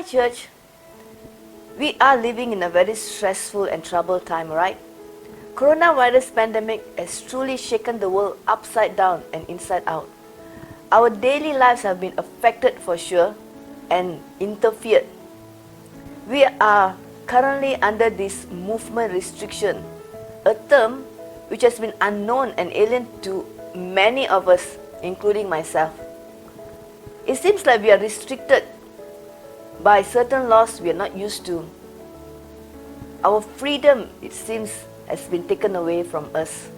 church, we are living in a very stressful and troubled time, right? Coronavirus pandemic has truly shaken the world upside down and inside out. Our daily lives have been affected for sure and interfered. We are currently under this movement restriction, a term which has been unknown and alien to many of us, including myself. It seems like we are restricted by certain laws we are not used to. Our freedom, it seems, has been taken away from us.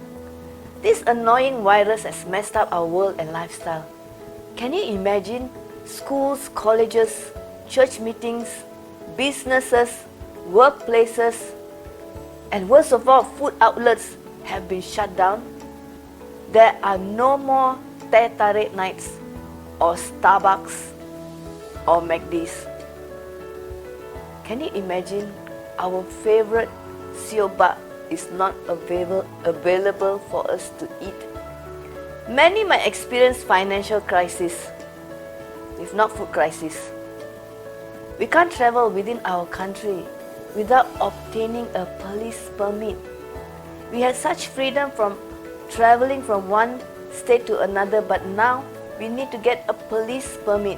This annoying virus has messed up our world and lifestyle. Can you imagine schools, colleges, church meetings, businesses, workplaces, and worst of all, food outlets have been shut down? There are no more teh tarik nights or Starbucks or McD's. Can you imagine our favorite siobak is not available for us to eat? Many might experience financial crisis, if not food crisis. We can't travel within our country without obtaining a police permit. We had such freedom from traveling from one state to another, but now we need to get a police permit.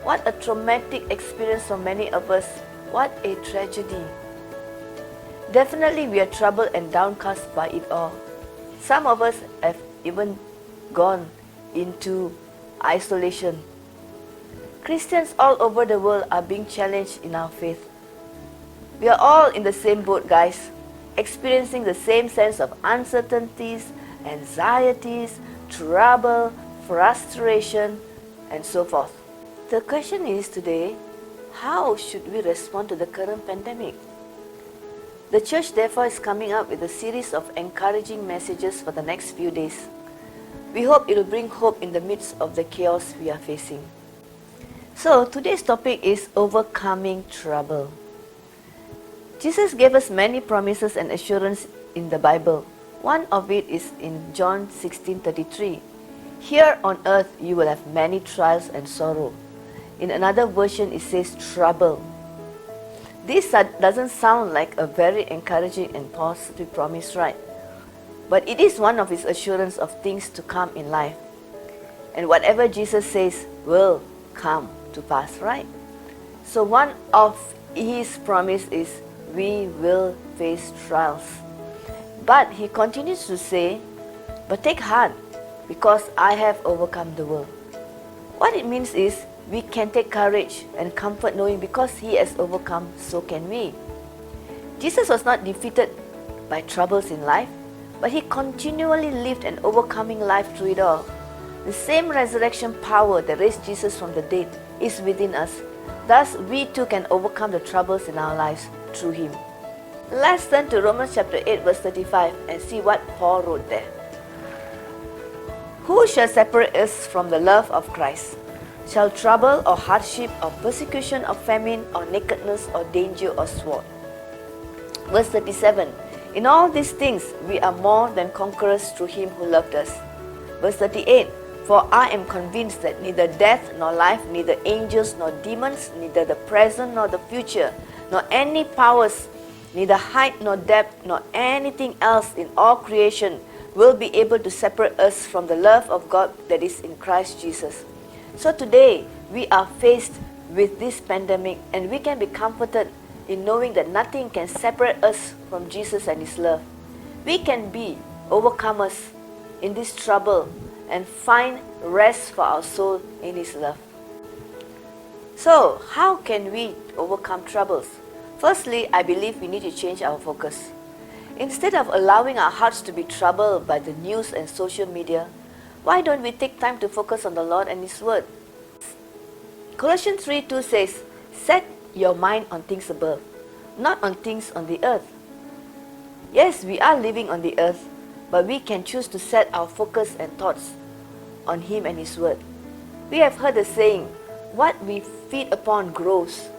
What a traumatic experience for many of us. What a tragedy. Definitely we are troubled and downcast by it all. Some of us have even gone into isolation. Christians all over the world are being challenged in our faith. We are all in the same boat, guys, experiencing the same sense of uncertainties, anxieties, trouble, frustration, and so forth. The question is today, how should we respond to the current pandemic? The church therefore is coming up with a series of encouraging messages for the next few days. We hope it will bring hope in the midst of the chaos we are facing. So today's topic is overcoming trouble. Jesus gave us many promises and assurance in the Bible. One of it is in John 16:33. Here on earth you will have many trials and sorrow. In another version it says trouble. This doesn't sound like a very encouraging and positive promise, right? But it is one of his assurance of things to come in life. And whatever Jesus says will come to pass, right? So one of his promise is we will face trials. But he continues to say, but take heart, because I have overcome the world. What it means is we can take courage and comfort knowing because he has overcome, so can we. Jesus was not defeated by troubles in life, but he continually lived an overcoming life through it all. The same resurrection power that raised Jesus from the dead is within us. Thus, we too can overcome the troubles in our lives through him. Let's turn to Romans chapter 8 verse 35 and see what Paul wrote there. Who shall separate us from the love of Christ? Shall trouble or hardship or persecution or famine or nakedness or danger or sword? Verse 37. In all these things we are more than conquerors through him who loved us. Verse 38. For I am convinced that neither death nor life, neither angels nor demons, neither the present nor the future, nor any powers, neither height nor depth, nor anything else in all creation will be able to separate us from the love of God that is in Christ Jesus. So today, we are faced with this pandemic and we can be comforted in knowing that nothing can separate us from Jesus and his love. We can be overcomers in this trouble and find rest for our soul in his love. So, how can we overcome troubles? Firstly, I believe we need to change our focus. Instead of allowing our hearts to be troubled by the news and social media, why don't we take time to focus on the Lord and his word? Colossians 3:2 says, set your mind on things above, not on things on the earth. Yes, we are living on the earth, but we can choose to set our focus and thoughts on him and his word. We have heard the saying, what we feed upon grows,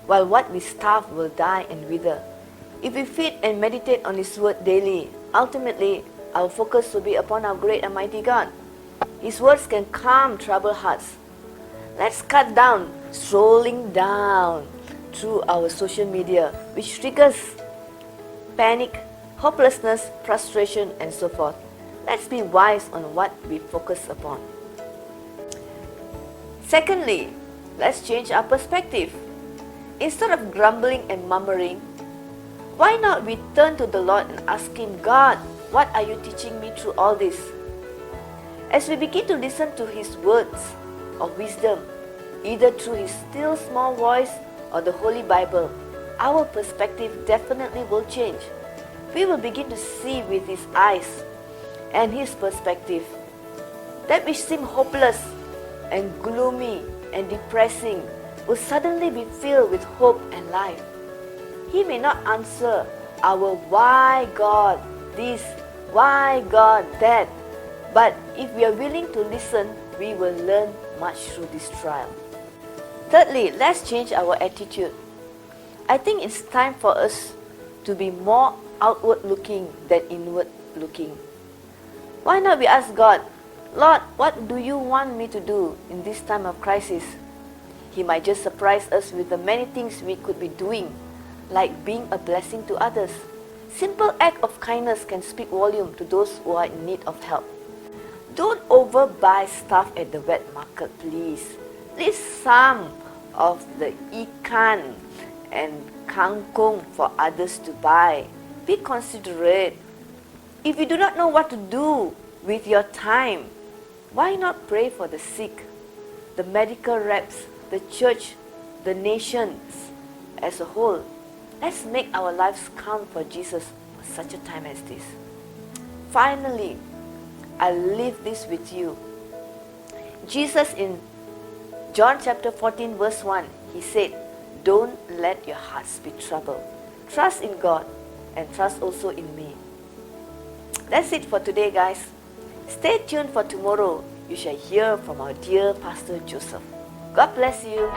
while what we starve will die and wither. If we feed and meditate on his word daily, ultimately our focus will be upon our great and mighty God. His words can calm troubled hearts. Let's cut down strolling down through our social media, which triggers panic, hopelessness, frustration, and so forth. Let's be wise on what we focus upon. Secondly, let's change our perspective. Instead of grumbling and murmuring, why not we turn to the Lord and ask Him, God, what are you teaching me through all this? As we begin to listen to His words of wisdom, either through His still small voice or the Holy Bible, our perspective definitely will change. We will begin to see with His eyes and His perspective. That which seemed hopeless and gloomy and depressing will suddenly be filled with hope and life. He may not answer our why God this, why God that, but if we are willing to listen, we will learn much through this trial. Thirdly, let's change our attitude. I think it's time for us to be more outward looking than inward looking. Why not we ask God, Lord, what do you want me to do in this time of crisis? He might just surprise us with the many things we could be doing, like being a blessing to others. Simple act of kindness can speak volume to those who are in need of help. Don't overbuy stuff at the wet market, please. Leave some of the ikan and kangkong for others to buy. Be considerate. If you do not know what to do with your time, why not pray for the sick, the medical reps, the church, the nations as a whole? Let's make our lives count for Jesus for such a time as this. Finally, I leave this with you. Jesus in John chapter 14 verse 1, He said, don't let your hearts be troubled. Trust in God and trust also in me. That's it for today, guys. Stay tuned for tomorrow. You shall hear from our dear Pastor Joseph. God bless you.